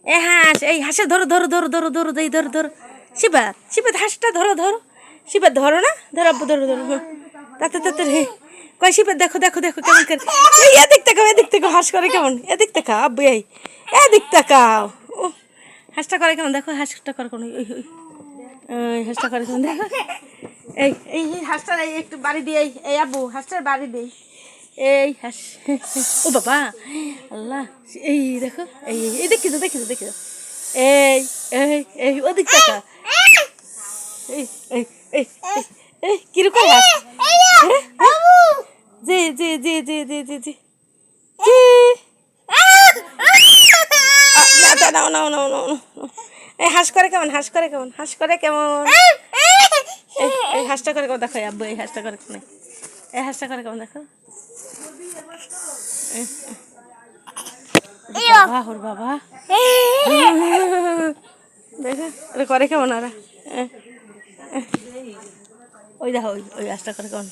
এ হাঁস, এই হাঁসে ধরো ধরো ধরো ধরো ধরো দেই ধরো ধরো। শিবা শিবা হাঁসটা ধরো ধরো। শিবা ধরো না, ধরো আব্বু ধরো ধরো। তাতে তাতে হে কয় শিবা দেখো দেখো দেখো কেমন করে। এই এদিক তাকাও এদিক তাকাও, হাঁস করে কেমন, এদিক তাকাও আব্বু এই এদিক তাকাও। ও হাঁসটা করে কেমন দেখো, হাঁসটা করে কোন ওই ওই ওই হাঁসটা করে কেমন দেখো। এই এই হাঁসটার এই একটু বাড়ি দিয়ে এই আব্বু হাঁসটার বাড়ি দেই। এই হাঁস, ও বাবা আল্লাহ, এই দেখো এই এই দেখি তো দেখি তো দেখি তো। এই এই এই ওদিক টাকা এই এই এই এই কিরকম হাঁস, জি জি জি জি জি জি জি জি। নাও নাও নাও নাও নাও। এই হাঁস করে কেমন, হাঁস করে কেমন, হাঁস করে কেমন। এই হাঁসটা করে কেমন দেখো আব্বু, এই হাঁসটা করে কেমন, এই হাঁসটা করে কেমন দেখো। বাবা ওর বাবা দেখো ওরা করে কেমন ওরা। ওই দেখো ওই ওই হাঁসটা করে কেমন।